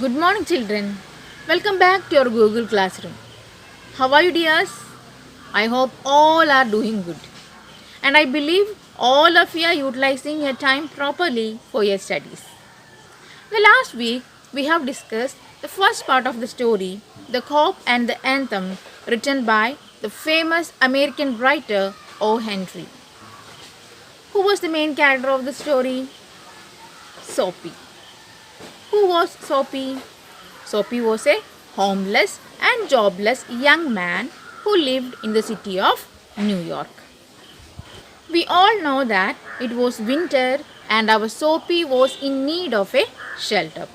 Good morning, children. Welcome back to your Google Classroom. How are you, dears? I hope all are doing good. And I believe all of you are utilizing your time properly for your studies. The last week, we have discussed the first part of the story, The Cop and the Anthem, written by the famous American writer O. Henry. Who was the main character of the story? Soapy. Who was Soapy? Soapy was a homeless and jobless young man who lived in the city of New York. We all know that it was winter and our Soapy was in need of a shelter.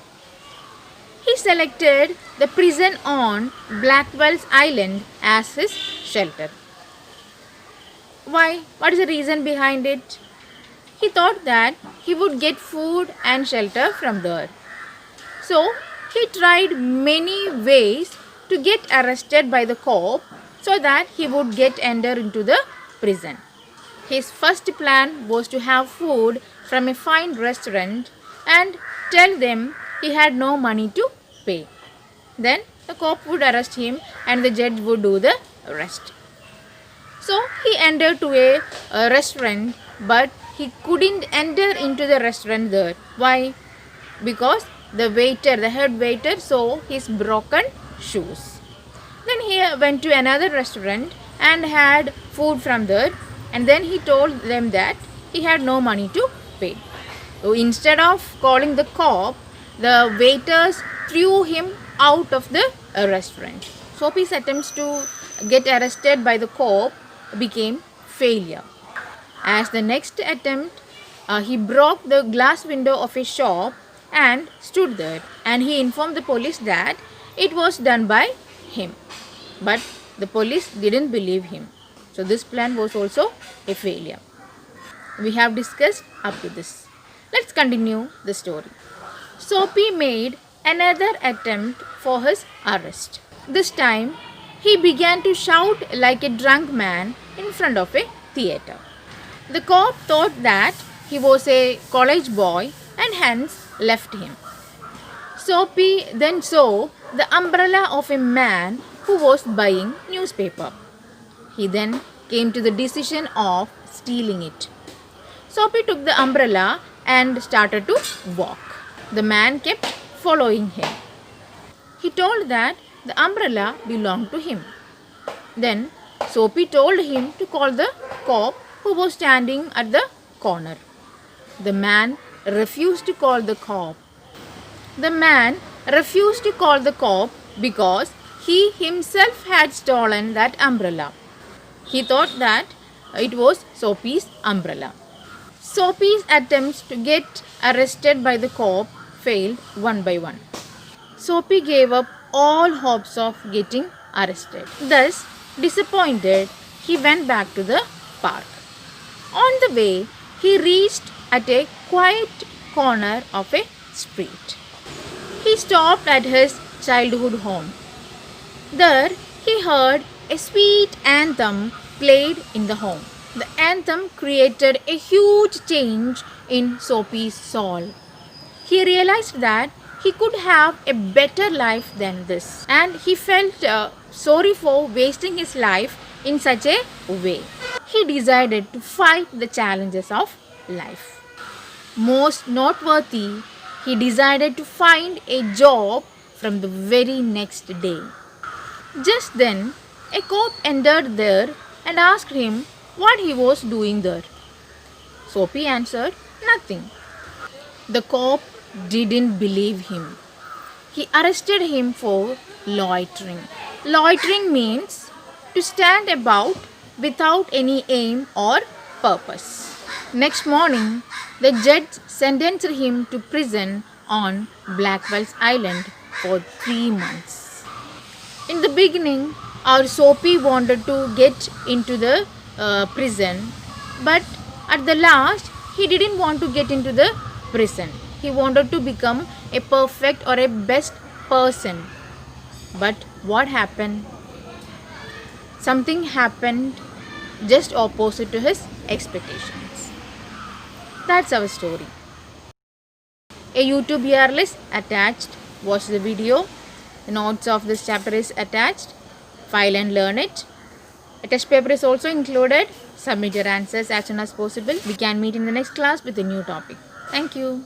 He selected the prison on Blackwell's Island as his shelter. Why? What is the reason behind it? He thought that he would get food and shelter from there. So, he tried many ways to get arrested by the cop so that he would get entered into the prison. His first plan was to have food from a fine restaurant and tell them he had no money to pay. Then the cop would arrest him and the judge would do the rest. So he entered to a restaurant, but he couldn't enter into the restaurant there. Why? Because the head waiter, saw his broken shoes. Then he went to another restaurant and had food from there, and then he told them that he had no money to pay. So instead of calling the cop, the waiters threw him out of the restaurant. Soapy's attempts to get arrested by the cop became failure. As the next attempt, he broke the glass window of a shop and stood there, and he informed the police that it was done by him. But the police didn't believe him. So this plan was also a failure. We have discussed up to this. Let's continue the story. Soapy made another attempt for his arrest. This time, he began to shout like a drunk man in front of a theater. The cop thought that he was a college boy and hence left him. Soapy then saw the umbrella of a man who was buying newspaper. He then came to the decision of stealing it. Soapy took the umbrella and started to walk. The man kept following him. He told that the umbrella belonged to him. Then Soapy told him to call the cop who was standing at the corner. The man refused to call the cop. The man refused to call the cop because he himself had stolen that umbrella. He thought that it was Soapy's umbrella. Soapy's attempts to get arrested by the cop failed one by one. Soapy gave up all hopes of getting arrested. Thus, disappointed, he went back to the park. On the way, he reached at a quiet corner of a street. He stopped at his childhood home. There, he heard a sweet anthem played in the home. The anthem created a huge change in Soapy's soul. He realized that he could have a better life than this, and he felt sorry for wasting his life in such a way. He decided to fight the challenges of life. Most noteworthy, he decided to find a job from the very next day. Just then, a cop entered there and asked him what he was doing there. Soapy answered, "Nothing." The cop didn't believe him. He arrested him for loitering. Loitering means to stand about without any aim or purpose. Next morning, the judge sentenced him to prison on Blackwell's Island for 3 months. In the beginning, our Soapy wanted to get into the prison, but at the last, he didn't want to get into the prison. He wanted to become a perfect or a best person. But what happened? Something happened just opposite to his expectations. That's our story. A YouTube URL is attached. watch the video. The notes of this chapter is attached. File and learn it. A test paper is also included. Submit your answers as soon as possible. We can meet in the next class with a new topic. Thank you.